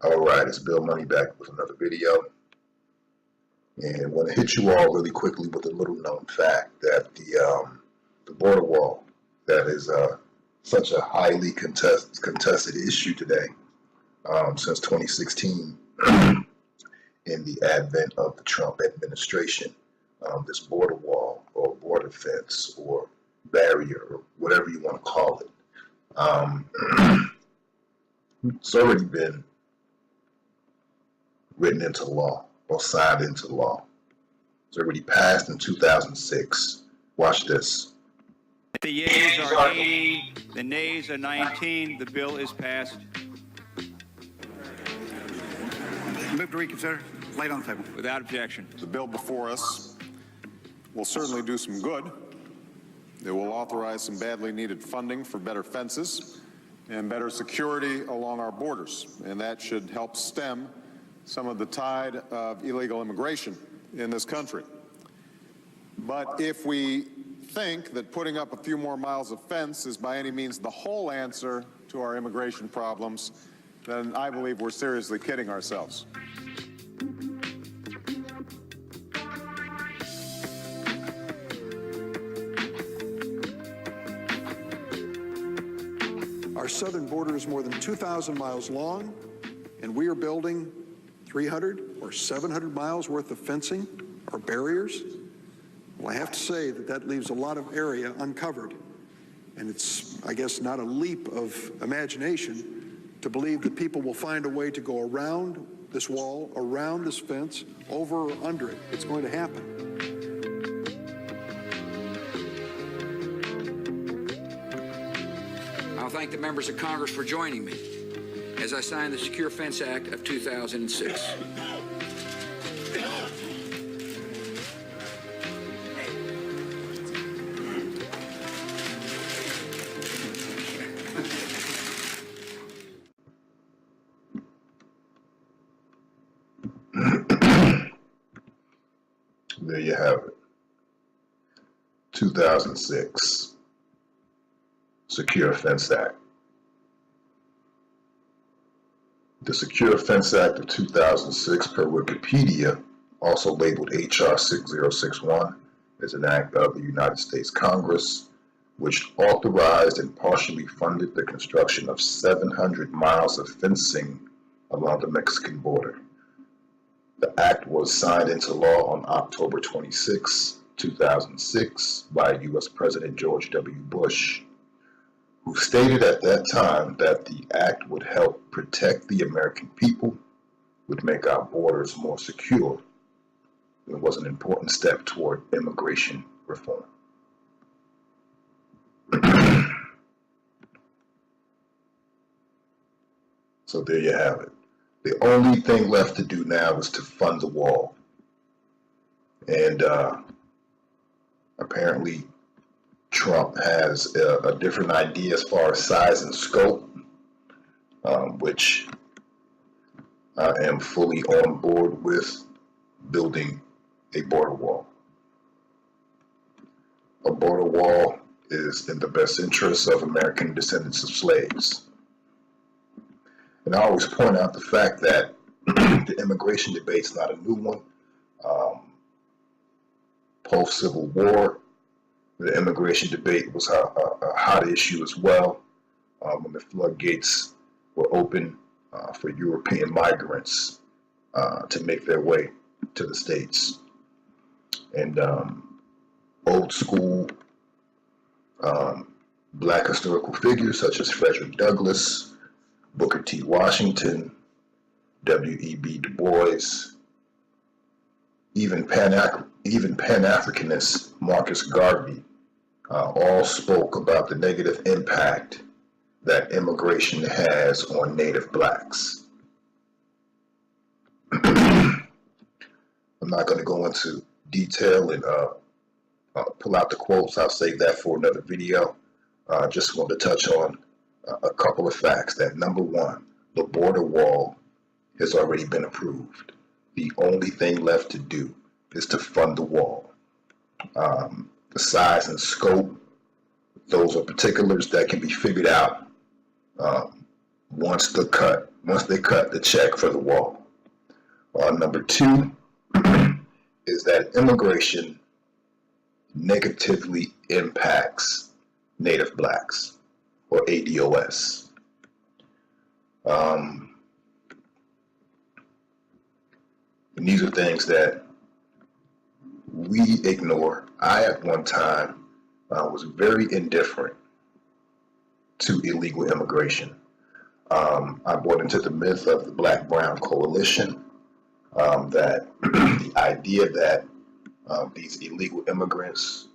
All right, it's Bill Money back with another video. And I want to hit you all really quickly with a little known fact that the border wall, that is such a highly contested issue today since 2016 in the advent of the Trump administration. This border wall or border fence or barrier or whatever you want to call it. It's already been written into law or signed into law. It's already passed in 2006. Watch this. The yeas are 80, the nays are 19. The bill is passed. Move to reconsider. Laid on the table. Without objection. The bill before us will certainly do some good. It will authorize some badly needed funding for better fences and better security along our borders, and that should help stem some of the tide of illegal immigration in this country. But if we think that putting up a few more miles of fence is by any means the whole answer to our immigration problems, then I believe we're seriously kidding ourselves. Our southern border is more than 2,000 miles long, and we are building 300 or 700 miles worth of fencing or barriers. Well, I have to say that leaves a lot of area uncovered. And it's, I guess, not a leap of imagination to believe that people will find a way to go around this wall, around this fence, over or under it. It's going to happen. I'll thank the members of Congress for joining me as I sign the Secure Fence Act of 2006. There you have it. 2006 Secure Fence Act. The Secure Fence Act of 2006, per Wikipedia, also labeled H.R. 6061, is an act of the United States Congress, which authorized and partially funded the construction of 700 miles of fencing along the Mexican border. The act was signed into law on October 26, 2006 by U.S. President George W. Bush, who stated at that time that the act would help protect the American people, would make our borders more secure. It was an important step toward immigration reform. So there you have it. The only thing left to do now is to fund the wall. And apparently Trump has a different idea as far as size and scope, which I am fully on board with building a border wall. A border wall is in the best interest of American descendants of slaves. And I always point out the fact that the immigration debate is not a new one. Post-Civil War, the immigration debate was a hot issue as well, when the floodgates were open for European migrants to make their way to the States. And old school black historical figures such as Frederick Douglass, Booker T. Washington, W.E.B. Du Bois, even Pan-Africanist Marcus Garvey all spoke about the negative impact that immigration has on Native blacks. I'm not going to go into detail and pull out the quotes. I'll save that for another video. Just want to touch on a couple of facts. That number one, the border wall has already been approved. The only thing left to do is to fund the wall. The size and scope, those are particulars that can be figured out once the cut once they cut the check for the wall. Number two is that immigration negatively impacts Native Blacks, or ADOS. And these are things that we ignore. I, at one time, was very indifferent to illegal immigration. I bought into the myth of the Black-Brown Coalition, that the idea that these illegal immigrants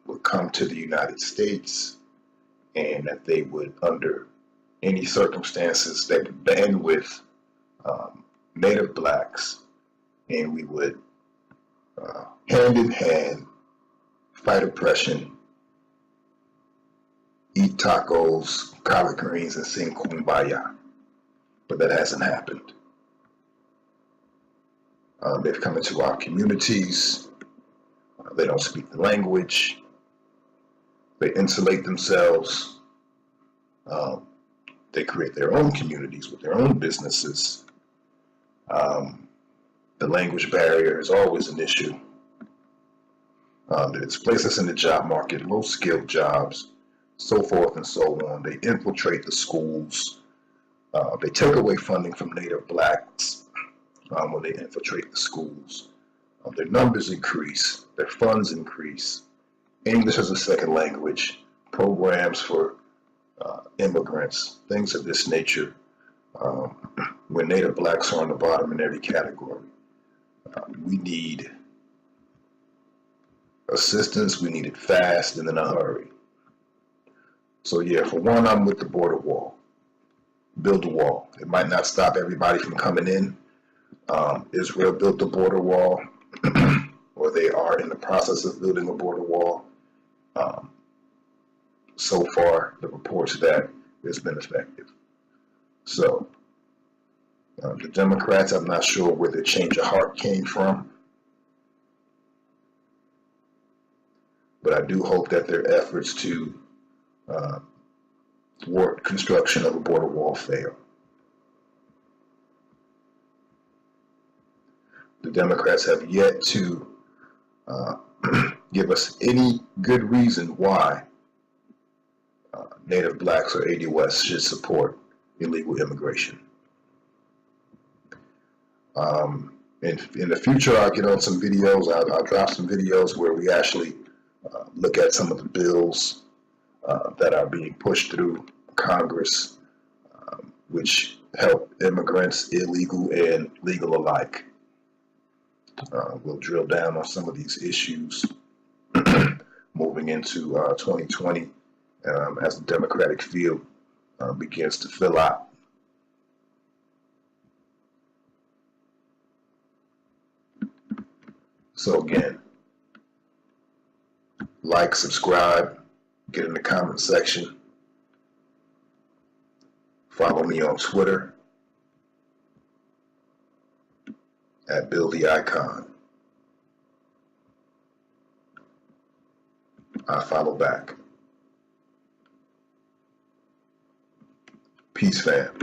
would come to the United States and that they would, under any circumstances, they would band with Native Blacks, and we would hand in hand fight oppression, eat tacos, collard greens, and sing Kumbaya. But that hasn't happened. They've come into our communities. They don't speak the language. They insulate themselves. They create their own communities with their own businesses. The language barrier is always an issue. They displace us in the job market, low-skilled jobs, so forth and so on. They infiltrate the schools. They take away funding from Native Blacks when they infiltrate the schools. Their numbers increase, their funds increase. English as a second language, programs for immigrants, things of this nature. When Native Blacks are on the bottom in every category, we need assistance. We need it fast and in a hurry. So yeah, for one, I'm with the border wall. Build a wall. It might not stop everybody from coming in. Israel built the border wall, or they are in the process of building a border wall. So far, the reports that it's been effective. So the Democrats, I'm not sure where the change of heart came from, but I do hope that their efforts to thwart construction of a border wall fail. The Democrats have yet to give us any good reason why Native Blacks or ADOS should support illegal immigration. In the future, I'll get on some videos. I'll drop some videos where we actually look at some of the bills that are being pushed through Congress, which help immigrants, illegal and legal alike. We'll drill down on some of these issues moving into 2020 as the Democratic field begins to fill out. So again, like, subscribe, get in the comment section, follow me on Twitter at Bill the Icon. I follow back. Peace, fam.